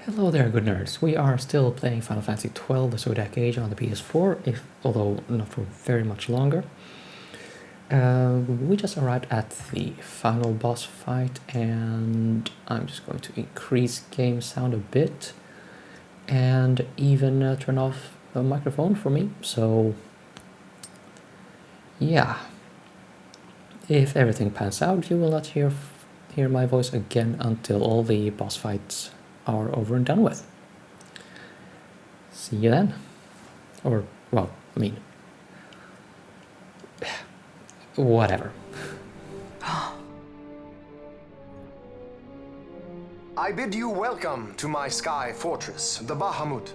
Hello there, good nerds. We are still playing Final Fantasy XII: The Zodiac Age on the PS4, although not for very much longer. We just arrived at the final boss fight, and I'm just going to increase game sound a bit and even turn off the microphone for me. So, yeah. If everything pans out, you will not hear my voice again until all the boss fights are over and done with. See you then. Or, well, I mean, whatever. I bid you welcome to my sky fortress, the Bahamut.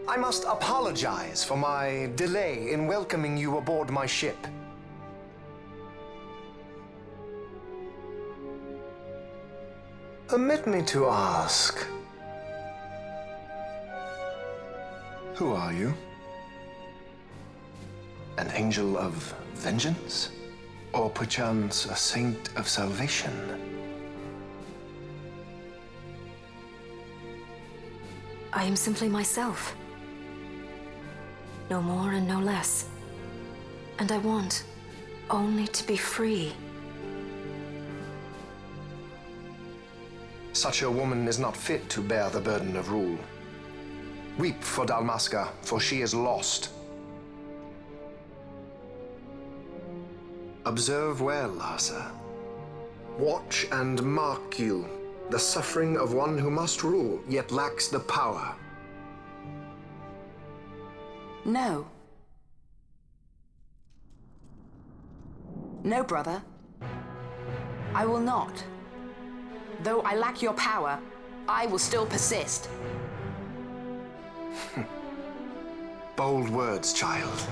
I must apologize for my delay in welcoming you aboard my ship. Permit me to ask, who are you? An angel of vengeance? Or perchance a saint of salvation? I am simply myself. No more and no less. And I want only to be free. Such a woman is not fit to bear the burden of rule. Weep for Dalmasca, for she is lost. Observe well, Asa. Watch and mark you the suffering of one who must rule, yet lacks the power. No. No, brother. I will not. Though I lack your power, I will still persist. Bold words, child.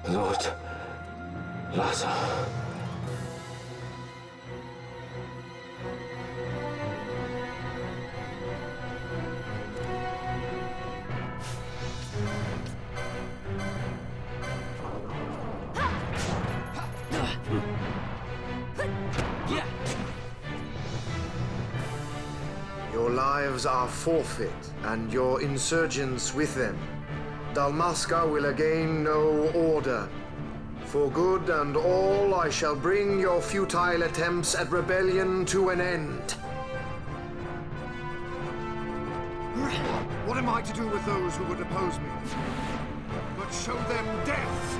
Lord Laza. Your lives are forfeit, and your insurgents with them. Dalmasca will again know order. For good and all, I shall bring your futile attempts at rebellion to an end. What am I to do with those who would oppose me? But show them death!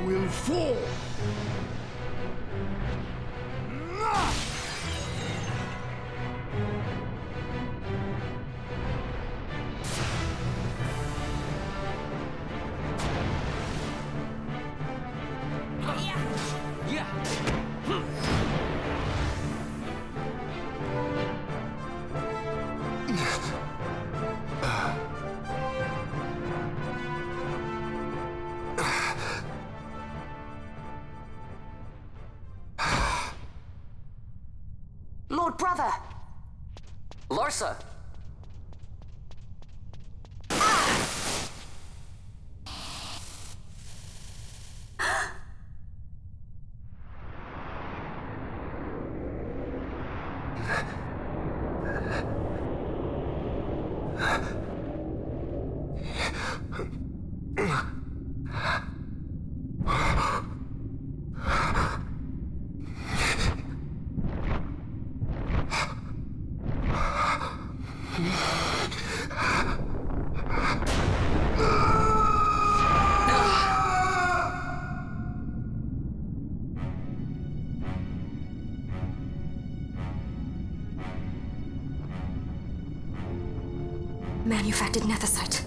You will fall! Lord brother! Larsa! Manufactured Nethicite.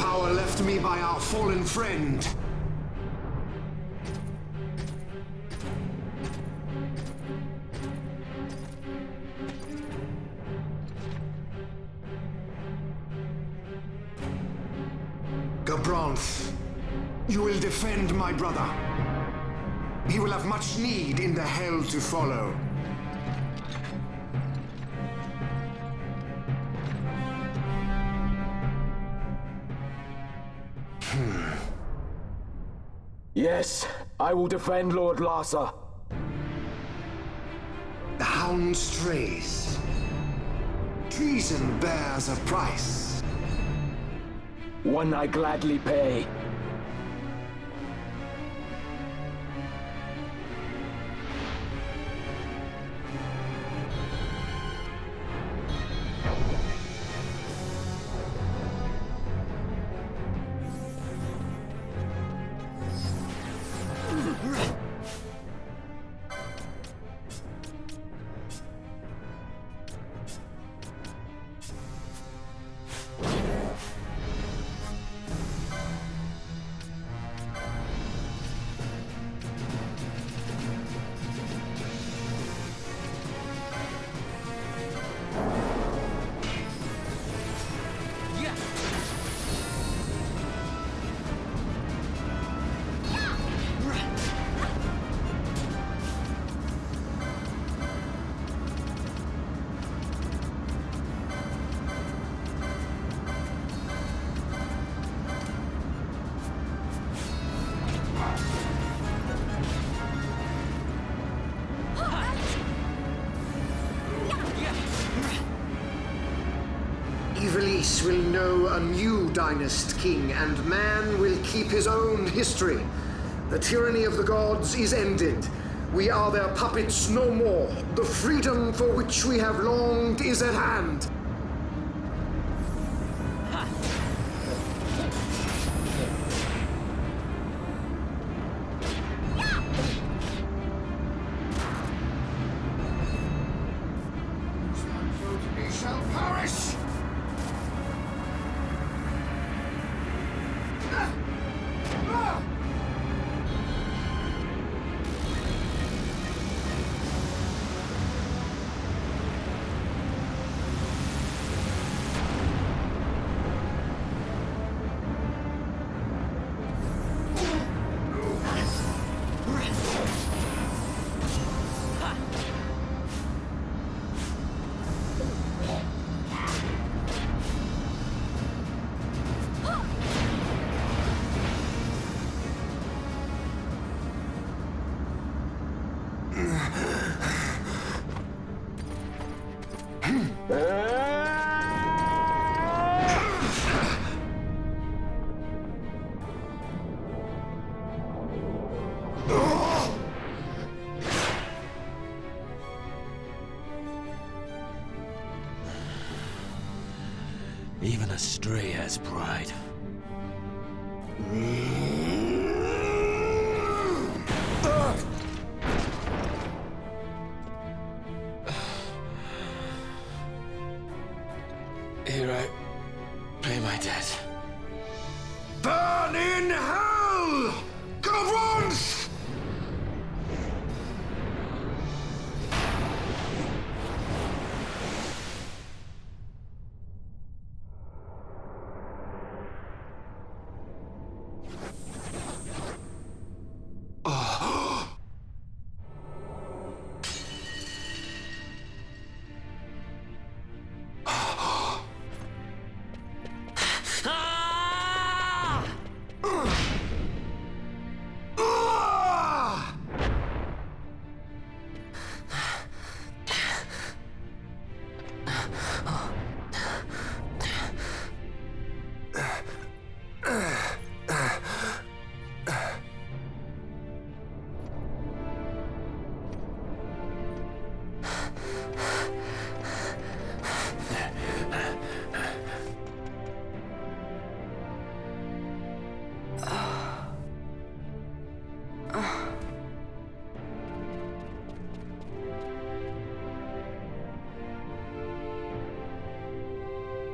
power left me by our fallen friend. Gabranth, you will defend my brother. He will have much need in the hell to follow. Yes, I will defend Lord Larsa. The hound strays. Treason bears a price. One I gladly pay. Ivalice will know a new dynast king, and man will keep his own history. The tyranny of the gods is ended. We are their puppets no more. The freedom for which we have longed is at hand. He shall perish! Even a stray has pride. Here I pay my debt. Burn in hell! Gavronth!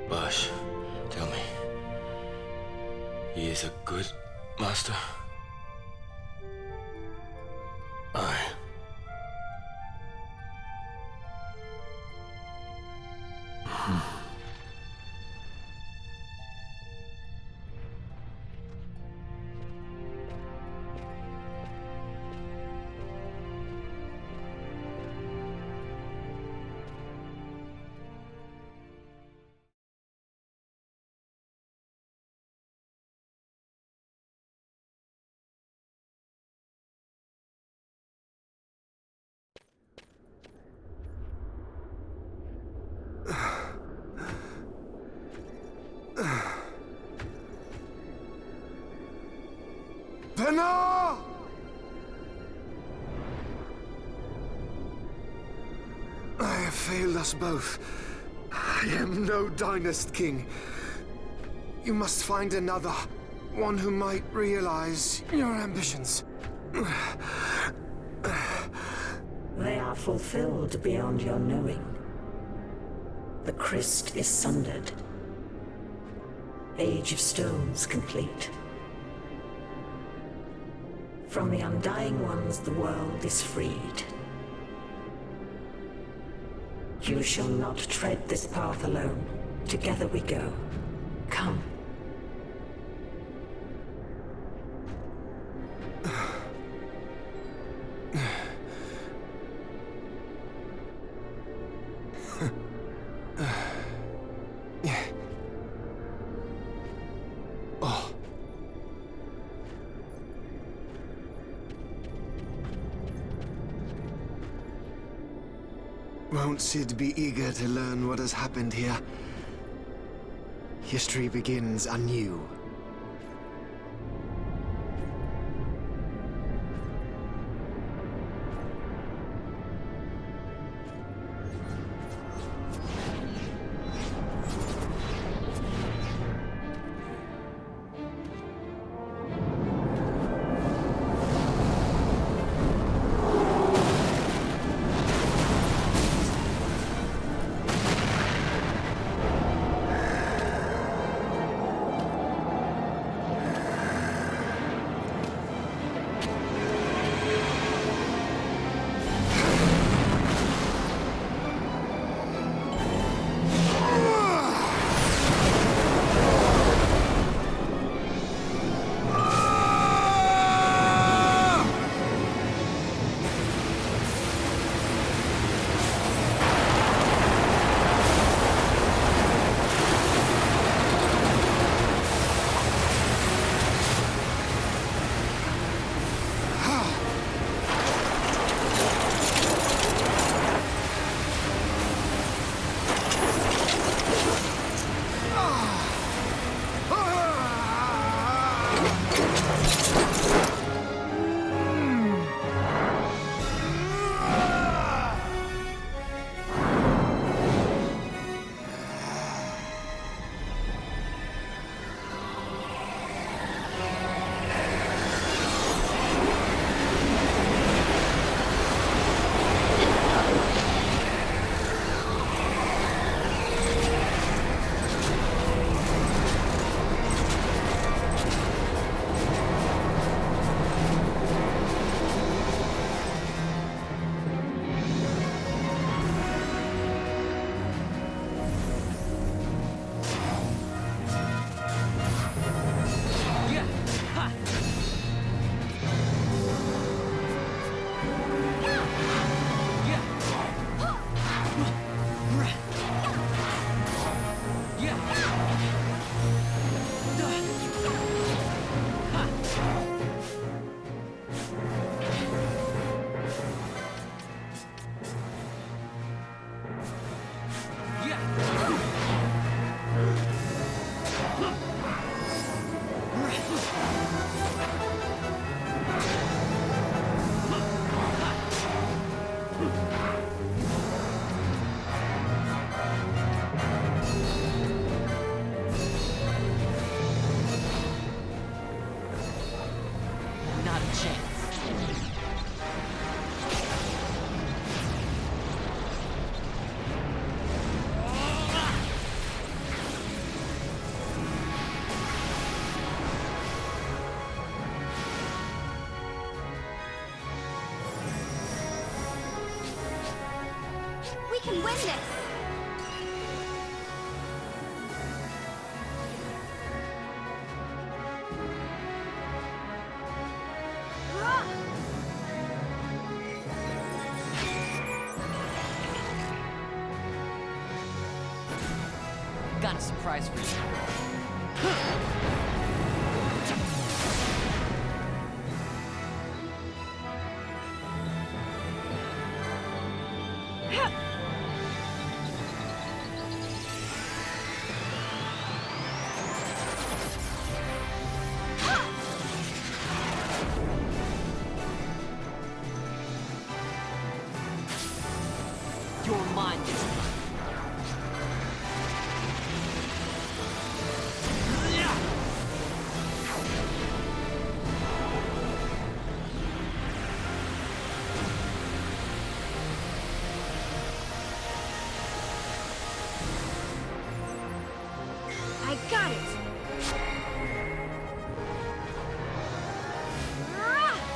Bush, tell me, He is a good master. Aye. Penna! I have failed us both. I am no dynast king. You must find another, one who might realize your ambitions. They are fulfilled beyond your knowing. The Christ is sundered. Age of Stones complete. From the Undying Ones the world is freed. You shall not tread this path alone. Together we go. Come. Won't Sid be eager to learn what has happened here? History begins anew. madness! Got a surprise for you. Your mind is I got it! Ah!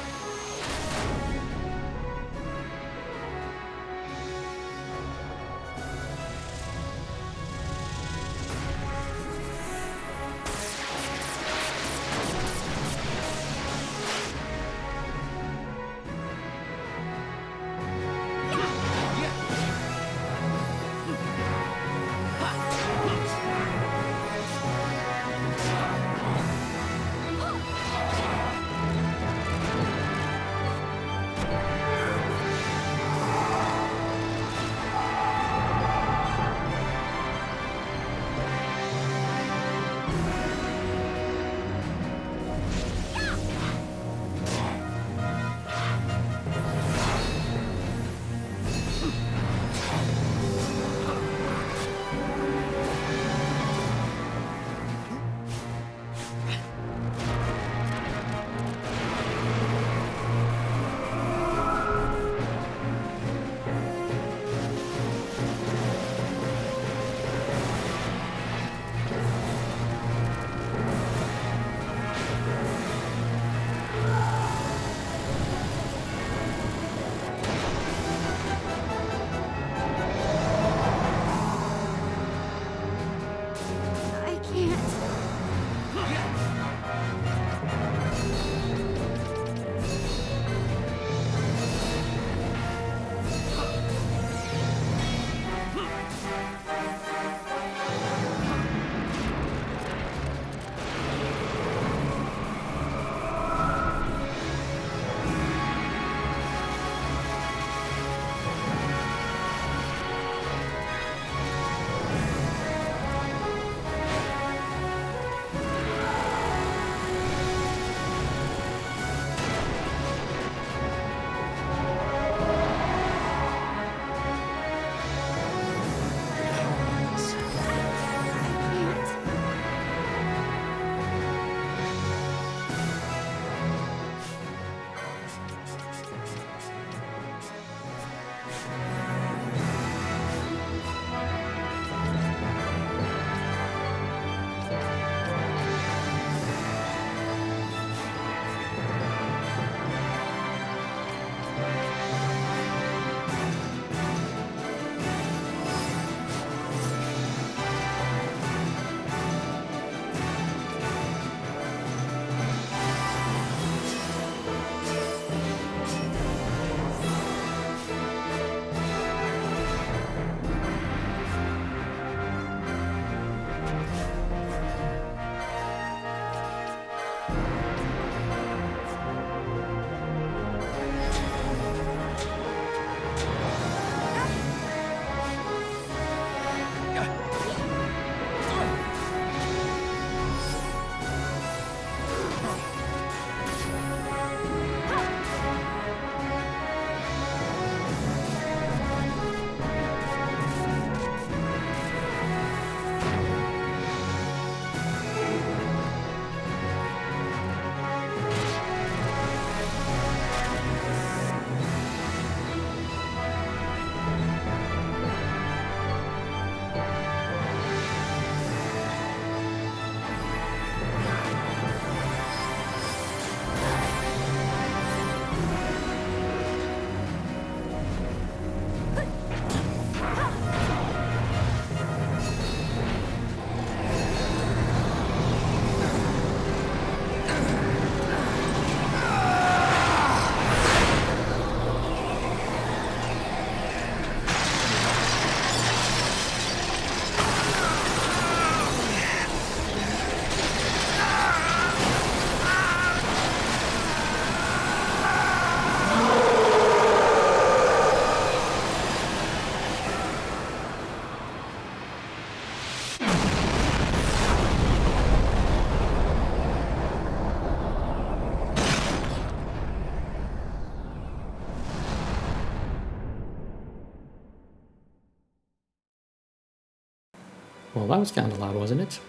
Well, that was kind of loud, wasn't it?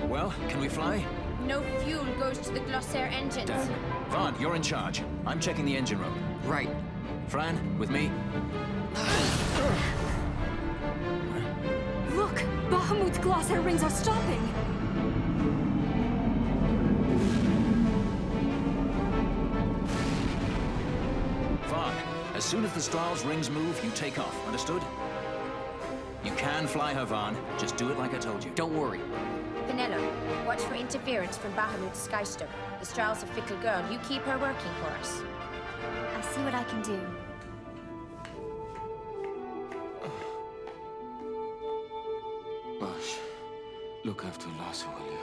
Well, can we fly? No fuel goes to the Glossair engines. Damn. Vaughn, you're in charge. I'm checking the engine room. Right. Fran, with me? Look! Bahamut's Glossair rings are stopping! Vaughn, as soon as the Strahl's rings move, you take off. Understood? You can fly her, Vaughn. Just do it like I told you. Don't worry. Penelo, watch for interference from Bahamut's Skystone. The Strahl's a fickle girl. You keep her working for us. I'll see what I can do. Bosh, look after Larsa, will you?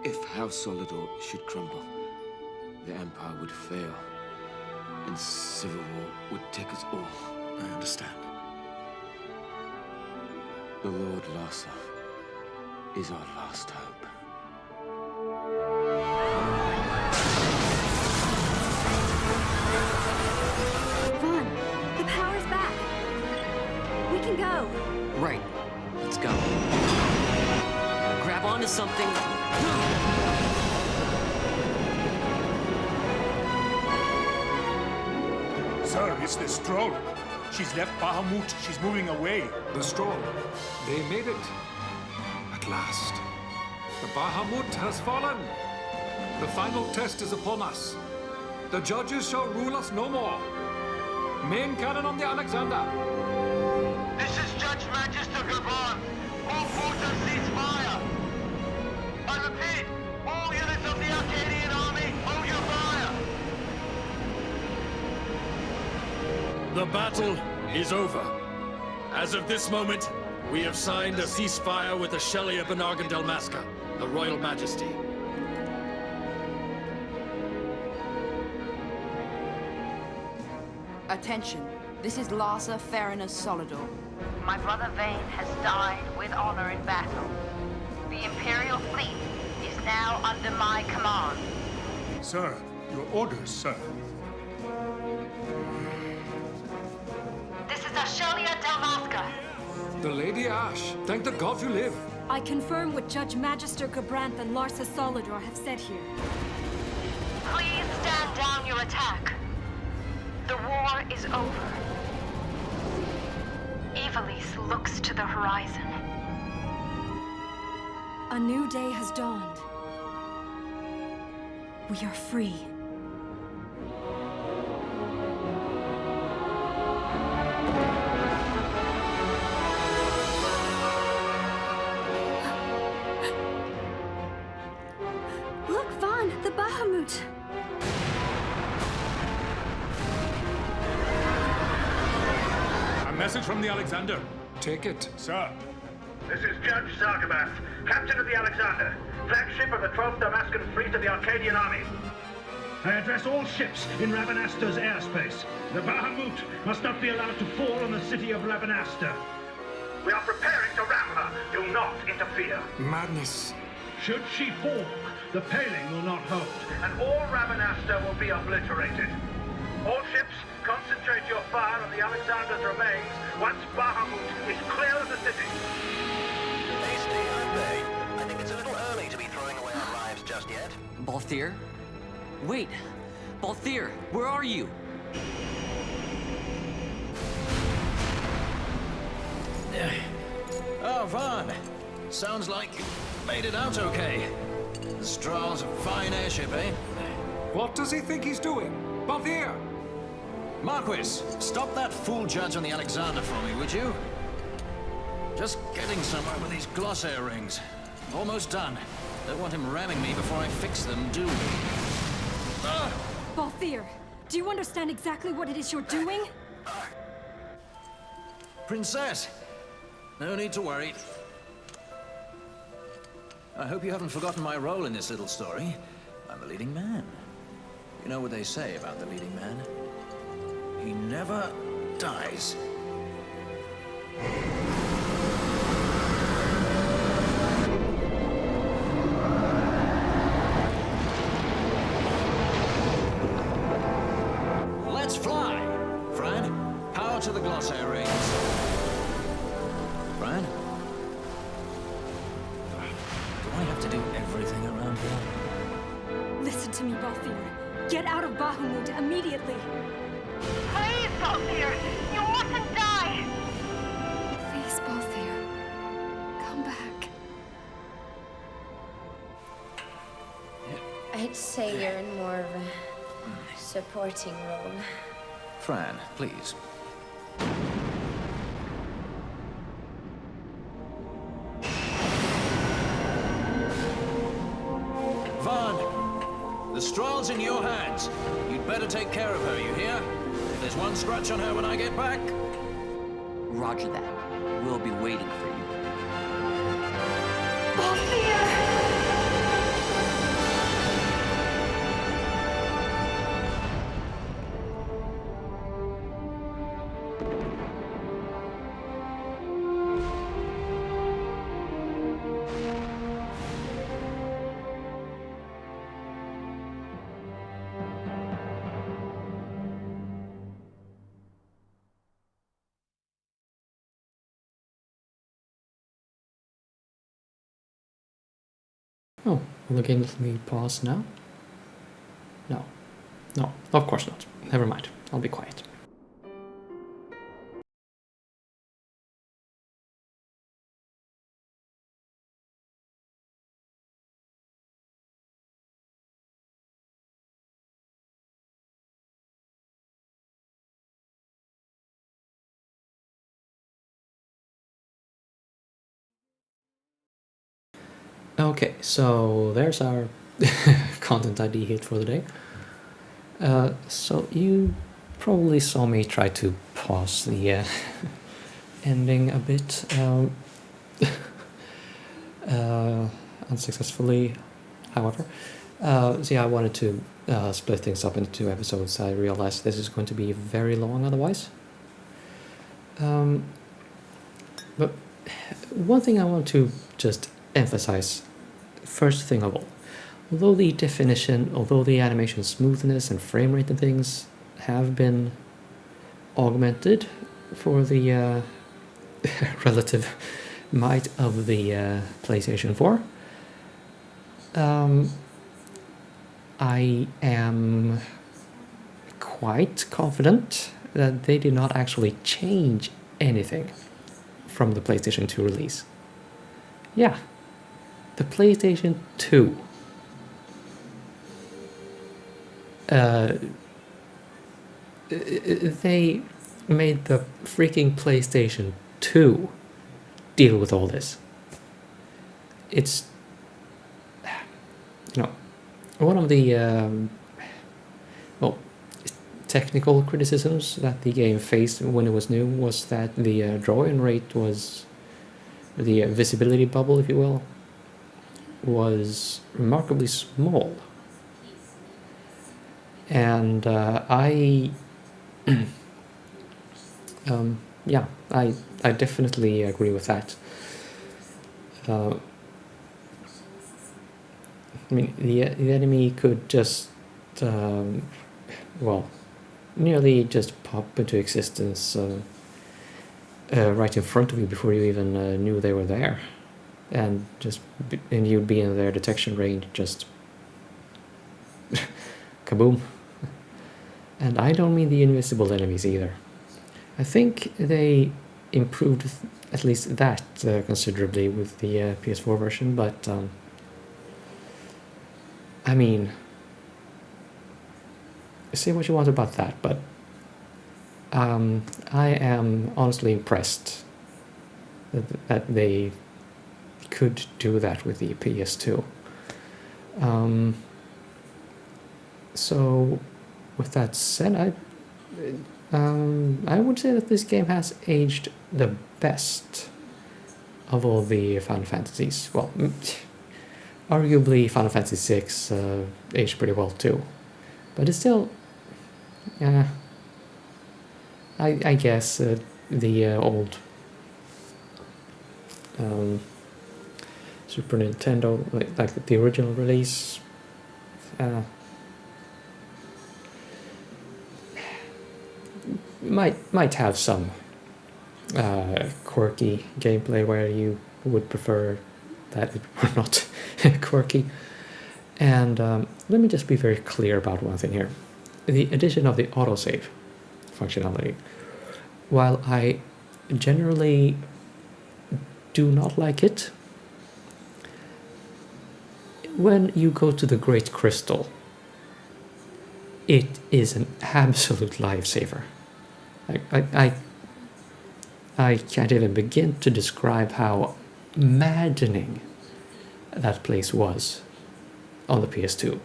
If House Solidor should crumble, the Empire would fail, and civil war would take us all. I understand. The Lord Larsa is our last hope. Vaughn, the power's back. We can go. Right. Let's go. Grab onto something. Sir, it's the Stroll. She's left Bahamut. She's moving away. The Stroll. They made it. At last. The Bahamut has fallen. The final test is upon us. The judges shall rule us no more. Main cannon on the Alexander. This is Judge Magister Gavon. All forces cease fire. I repeat, all units of the Arcadian army, hold your fire. The battle is over. As of this moment, we have signed a ceasefire with the Shelia Benargan Delmasca, the Royal Majesty. Attention. This is Larsa Farinus Solidor. My brother Vane has died with honor in battle. The Imperial fleet is now under my command. Sir, your orders, sir. This is Ashelia Delmasca. The Lady Ash. Thank the gods you live. I confirm what Judge Magister Gabranth and Larsa Solidor have said here. Please stand down your attack. The war is over. Evilise looks to the horizon. A new day has dawned. We are free. Look, Vaughn, the Bahamut. A message from the Alexander. Take it. Sir. This is Judge Zargabath, captain of the Alexander, flagship of the 12th Damascan Fleet of the Arcadian Army. I address all ships in Rabanaster's airspace. The Bahamut must not be allowed to fall on the city of Rabanaster. We are preparing to ram her. Do not interfere. Madness. Should she fall, the paling will not hold, and all Rabanaster will be obliterated. All ships, concentrate your fire Alexander's remains once Bahamut is clear of the city. Hasty, aren't they? I think it's a little early to be throwing away our lives just yet. Balthier? Wait! Balthier, where are you? Oh, Vaughn. Sounds like you made it out okay. The Stral's a fine airship, eh? What does he think he's doing? Balthier! Marquis, stop that fool judge on the Alexander for me, would you? Just getting somewhere with these glossair rings. Almost done. Don't want him ramming me before I fix them, do we? Balthier, do you understand exactly what it is you're doing? Princess! No need to worry. I hope you haven't forgotten my role in this little story. I'm a leading man. You know what they say about the leading man? He never dies. Let's fly! Fran, power to the glossair rings. Fran? Do I have to do everything around here? Listen to me, Balthier. Get out of Bahamut immediately. Please, Balthier, you mustn't die. Please, Balthier. Come back. I'd say you're in more of a supporting role. Fran, please. Vaughn, the Stral's in your hands. You'd better take care of her, you hear? If there's one scratch on her when I get back... Roger that. We'll be waiting for you. Balthier! Oh, will the game let me pause now? No. No, of course not. Never mind. I'll be quiet. Okay, so there's our content ID hit for the day. So you probably saw me try to pause the ending a bit unsuccessfully, however. So yeah, I wanted to split things up into 2 episodes. I realized this is going to be very long otherwise. But one thing I want to just emphasize, first thing of all, although the animation smoothness and frame rate and things have been augmented for the relative might of the PlayStation 4, I am quite confident that they did not actually change anything from the PlayStation 2 release. Yeah, the PlayStation 2 they made the freaking PlayStation 2 deal with all this. It's, you know, one of the well, technical criticisms that the game faced when it was new was that the drawing rate was, the visibility bubble, if you will, was remarkably small. And yeah, I definitely agree with that. I mean, the enemy could just, well, nearly just pop into existence right in front of you before you even knew they were there, and you'd be in their detection range, just kaboom. And I don't mean the invisible enemies either. I think they improved at least that considerably with the PS4 version, but I mean, say what you want about that, but I am honestly impressed that they could do that with the PS2. So, with that said, I would say that this game has aged the best of all the Final Fantasies. Well, arguably Final Fantasy VI aged pretty well too, but it's still, I guess the old Super Nintendo, like the original release, might have some quirky gameplay where you would prefer that it were not quirky. And let me just be very clear about one thing here. The addition of the autosave functionality, while I generally do not like it, when you go to the Great Crystal, it is an absolute lifesaver. I can't even begin to describe how maddening that place was on the PS2.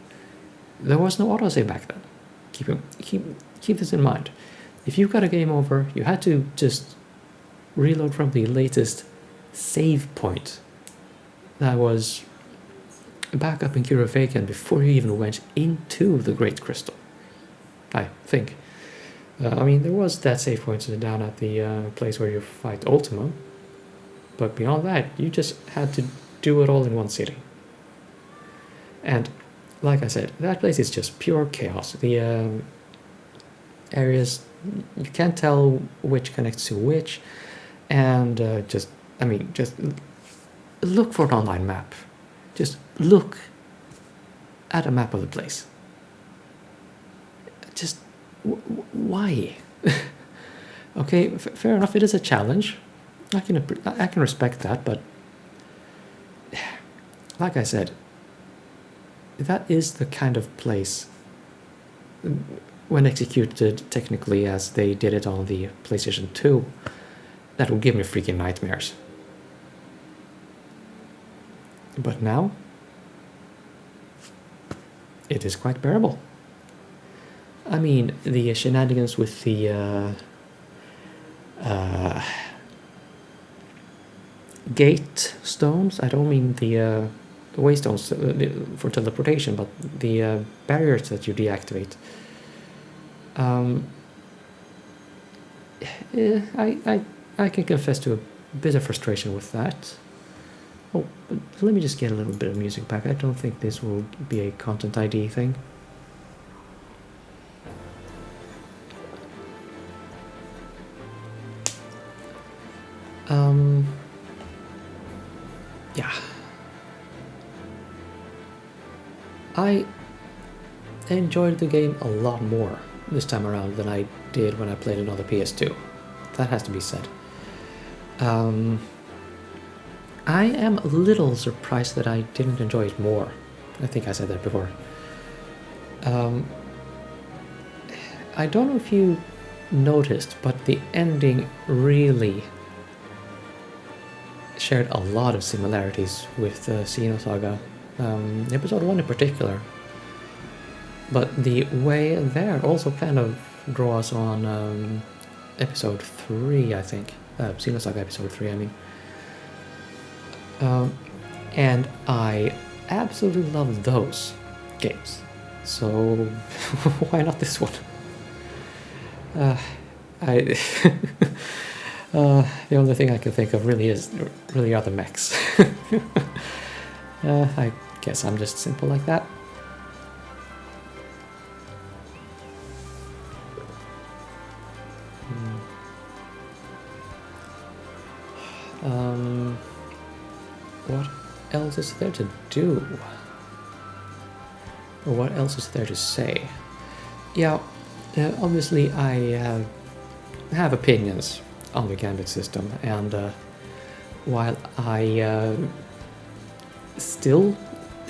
There was no autosave back then. Keep this in mind. If you got a game over, you had to just reload from the latest save point that was back up in Kurovaken before you even went into the Great Crystal, I think. I mean, there was that save point down at the place where you fight Ultima, but beyond that, you just had to do it all in one sitting. And like I said, that place is just pure chaos. The areas, you can't tell which connects to which, and just look for an online map. Just look at a map of the place. Just why? Okay, fair enough. It is a challenge. I can respect that, but like I said, that is the kind of place, when executed technically as they did it on the PlayStation 2, that will give me freaking nightmares. But now, it is quite bearable. I mean, the shenanigans with the gate stones, I don't mean the waystones for teleportation, but the barriers that you deactivate. I can confess to a bit of frustration with that. Oh, but let me just get a little bit of music back. I don't think this will be a content ID thing. Yeah. I enjoyed the game a lot more this time around than I did when I played it on the PS2. That has to be said. I am a little surprised that I didn't enjoy it more. I think I said that before. I don't know if you noticed, but the ending really shared a lot of similarities with the Xenosaga, episode 1 in particular. But the way there also kind of draws on episode 3, I think. Xenosaga episode 3, I mean. And I absolutely love those games. So why not this one? The only thing I can think of really are the mechs. I guess I'm just simple like that. What else is there to do? Or what else is there to say? Yeah, obviously I have opinions on the Gambit system, and while I still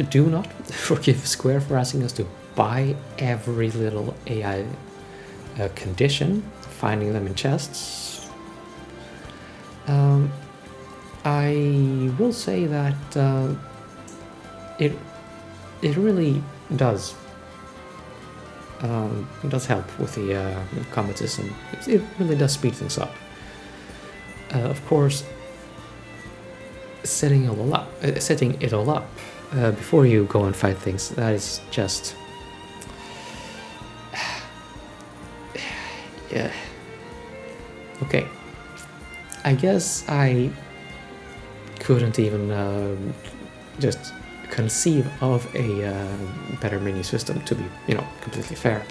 do not forgive Square for asking us to buy every little AI condition, finding them in chests, I will say that it really does help with the combat system. It really does speed things up. Of course, setting it all up before you go and fight things, that is just yeah. Okay, I guess I couldn't even just conceive of a better menu system, to be, completely fair.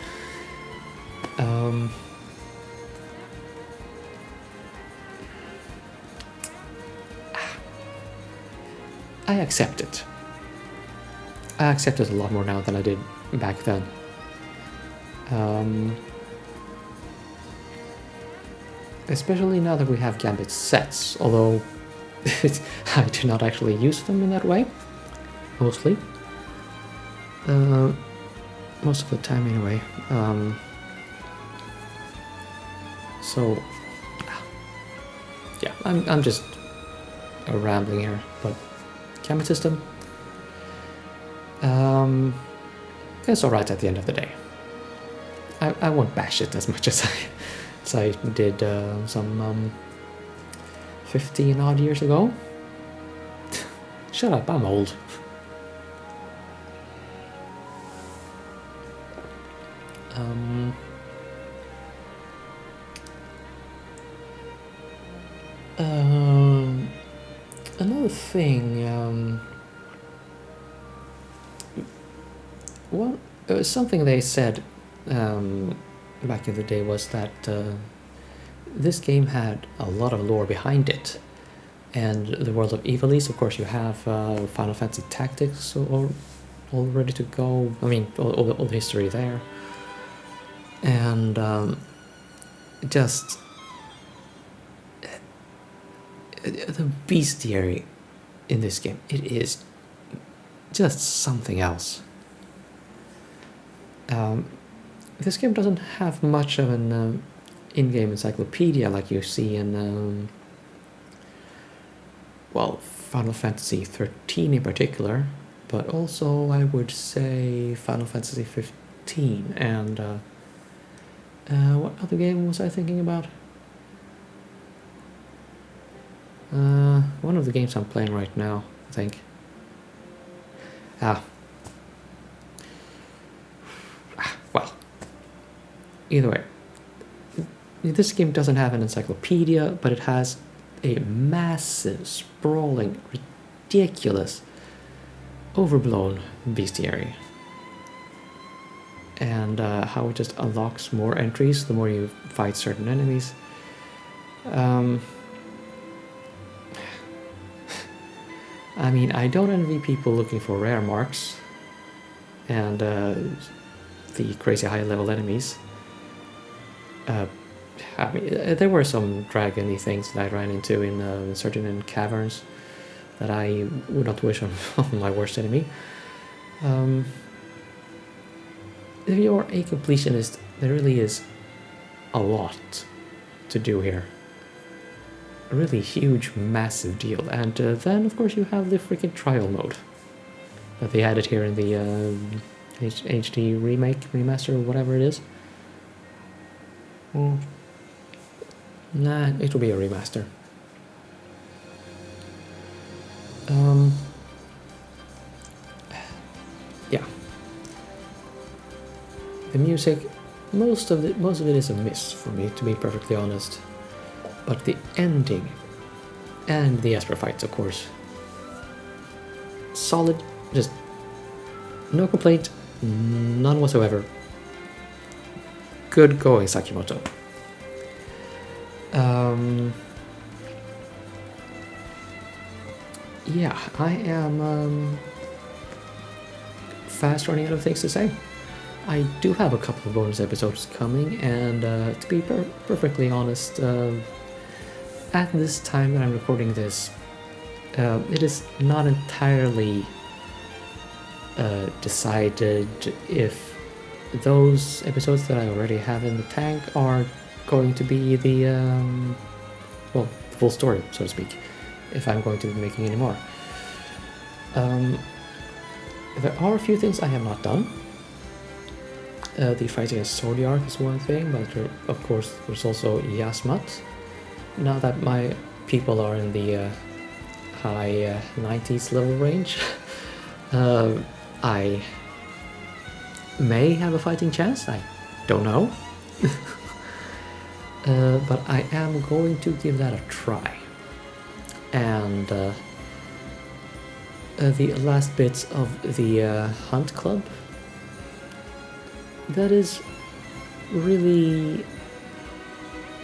I accept it. I accept it a lot more now than I did back then. Especially now that we have Gambit sets, although I do not actually use them in that way, mostly. Most of the time anyway. So, yeah, I'm just rambling here, but Gambit system, it's alright at the end of the day. I won't bash it as much as I did some 15 odd years ago. Shut up, I'm old. Another thing, something they said back in the day was that this game had a lot of lore behind it, and the world of Ivalice, of course, you have Final Fantasy Tactics all ready to go. I mean, all the history there, and just the bestiary in this game, it is just something else. This game doesn't have much of an in-game encyclopedia like you see in well, Final Fantasy 13 in particular, but also I would say Final Fantasy 15 and what other game was I thinking about? One of the games I'm playing right now, I think. Well, either way, this game doesn't have an encyclopedia, but it has a massive, sprawling, ridiculous, overblown bestiary. And how it just unlocks more entries the more you fight certain enemies. I mean, I don't envy people looking for rare marks and the crazy high level enemies. I mean, there were some dragon-y things that I ran into in certain caverns that I would not wish on my worst enemy. If you're a completionist, there really is a lot to do here. A really huge, massive deal. And then, of course, you have the freaking trial mode that they added here in the HD remake, remaster, or whatever it is. Nah, it will be a remaster. Yeah. The music, most of it is a miss for me, to be perfectly honest. But the ending and the Esper fights, of course, solid. Just no complaint, none whatsoever. Good going, Sakimoto. yeah, I am fast running out of things to say. I do have a couple of bonus episodes coming, and to be perfectly honest, at this time that I'm recording this, it is not entirely decided if those episodes that I already have in the tank are going to be the well, the full story, so to speak, if I'm going to be making any more. There are a few things I have not done. The fight against Zodiac is one thing, but of course there's also Yasmat. Now that my people are in the high 90s level range, I may have a fighting chance, I don't know. But I am going to give that a try. And the last bits of the Hunt Club, that is really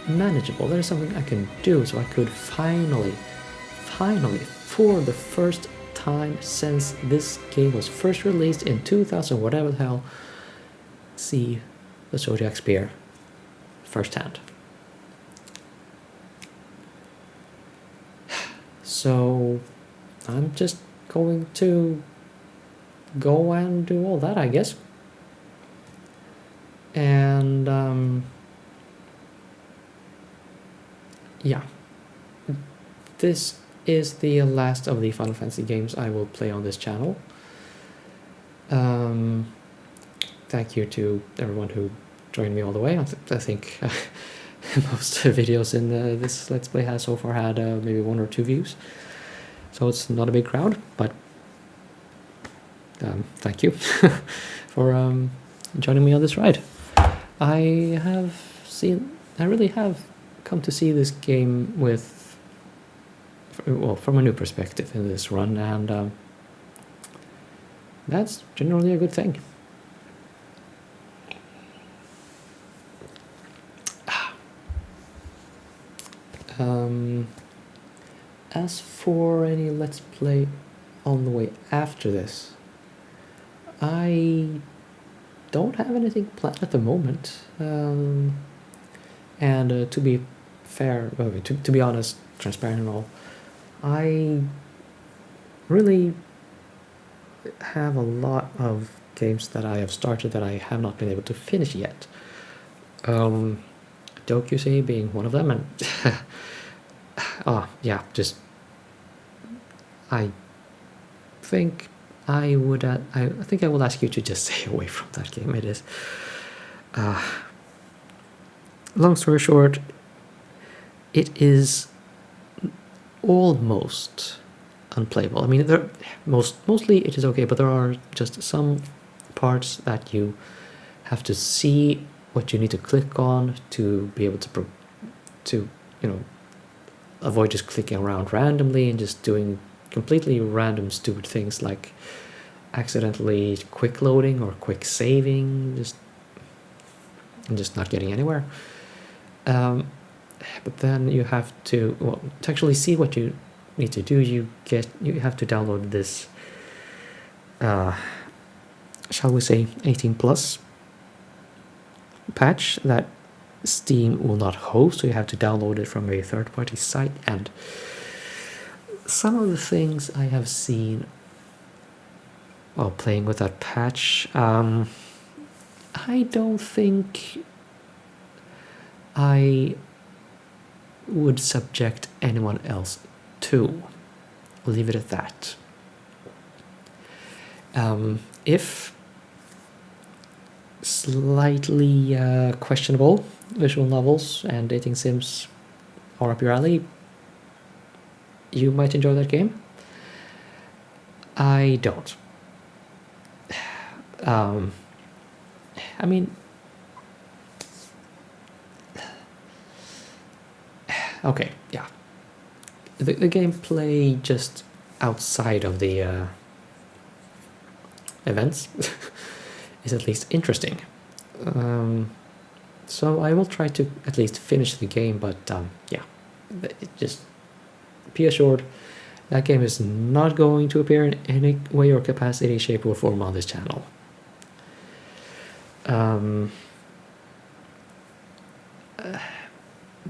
manageable. That is something I can do, so I could finally, for the first time since this game was first released in 2000, whatever the hell, see the Zodiac Spear firsthand. So I'm just going to go and do all that, I guess. And yeah, this is the last of the Final Fantasy games I will play on this channel. Thank you to everyone who joined me all the way. I think most videos in this Let's Play has so far had maybe 1 or 2 views, so it's not a big crowd, but thank you for joining me on this ride. I really have come to see this game with, well, from a new perspective in this run, and that's generally a good thing. As for any Let's Play on the way after this, I don't have anything planned at the moment. And to be fair, to be honest, transparent and all, I really have a lot of games that I have started that I have not been able to finish yet. DoQC being one of them, and yeah, just I think I would. I think I will ask you to just stay away from that game. It is. Long story short, it is almost unplayable. I mean, mostly it is okay, but there are just some parts that you have to see what you need to click on to be able to avoid just clicking around randomly and just doing completely random stupid things like accidentally quick loading or quick saving, just not getting anywhere. But then you have to actually see what you need to do. You have to download this shall we say 18 plus patch that Steam will not host, so you have to download it from a third-party site. And some of the things I have seen while playing with that patch, I don't think I would subject anyone else to. I'll leave it at that. If slightly questionable visual novels and dating sims are up your alley, you might enjoy that game. I don't. I mean, okay, yeah. The gameplay just outside of the events is at least interesting. So I will try to at least finish the game, but yeah, just be assured, That game is not going to appear in any way or capacity, shape or form on this channel.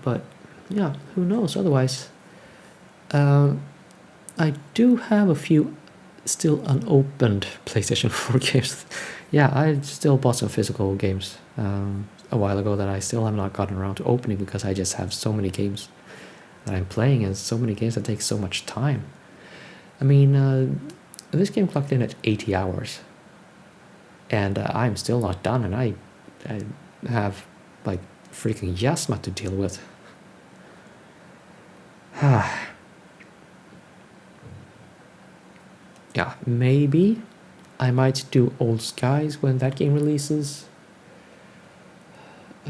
But yeah, who knows otherwise. I do have a few still unopened PlayStation 4 games. Yeah, I still bought some physical games a while ago that I still have not gotten around to opening because I just have so many games that I'm playing and so many games that take so much time. I mean, this game clocked in at 80 hours. And I'm still not done, and I have like freaking Yasma to deal with. Yeah, maybe I might do Old Skies when that game releases. If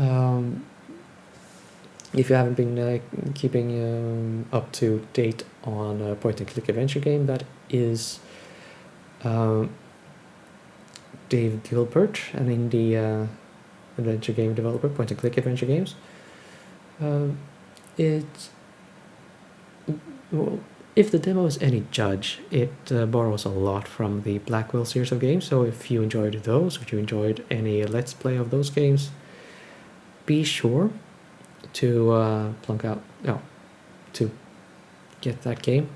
you haven't been keeping up to date on a point-and-click adventure game, that is Dave Gilbert, an indie adventure game developer, point-and-click adventure games. Well, if the demo is any judge, it borrows a lot from the Blackwell series of games, so if you enjoyed those, if you enjoyed any Let's Play of those games, be sure to to get that game.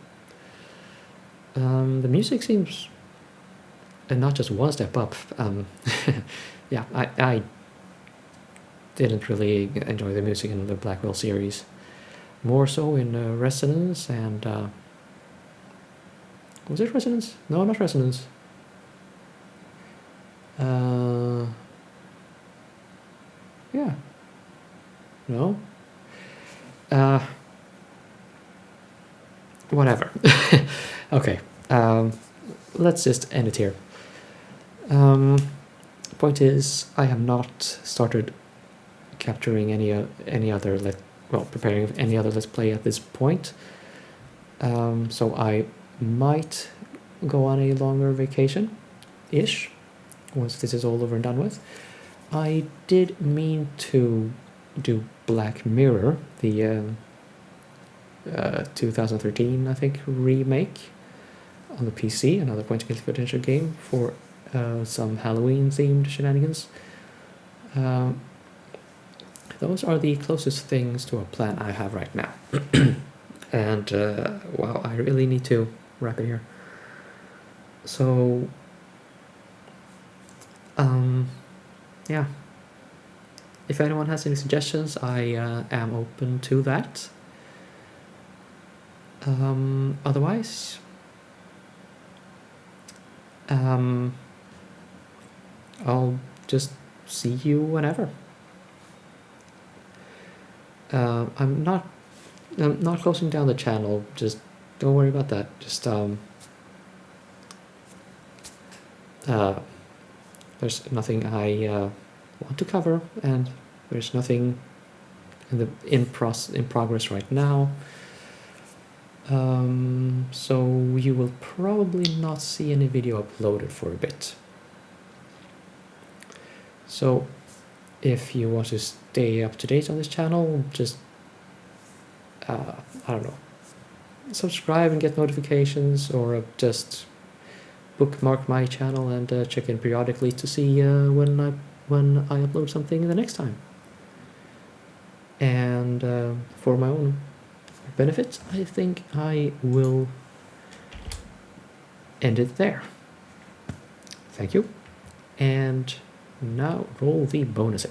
The music seems, and not just one step up. Yeah, I didn't really enjoy the music in the Blackwell series. More so in Resonance and... was it Resonance? No, not Resonance. Yeah. No? Whatever. Okay. Let's just end it here. Point is, I have not started capturing any other preparing any other Let's Play at this point. So I might go on a longer vacation-ish once this is all over and done with. I did mean to do Black Mirror, the 2013, I think, remake on the PC, another point-and-click adventure game for some Halloween-themed shenanigans. Those are the closest things to a plan I have right now. And, wow, I really need to wrap it here. So, yeah. If anyone has any suggestions, I am open to that. Otherwise, I'll just see you whenever. I'm not closing down the channel, just don't worry about that. Just there's nothing I want to cover, and there's nothing in progress right now. So you will probably not see any video uploaded for a bit. So if you want to stay up to date on this channel, just I don't know, subscribe and get notifications, or just bookmark my channel and check in periodically to see when I upload something the next time. And for my own benefit, I think I will end it there. Thank you, and now roll the bonus.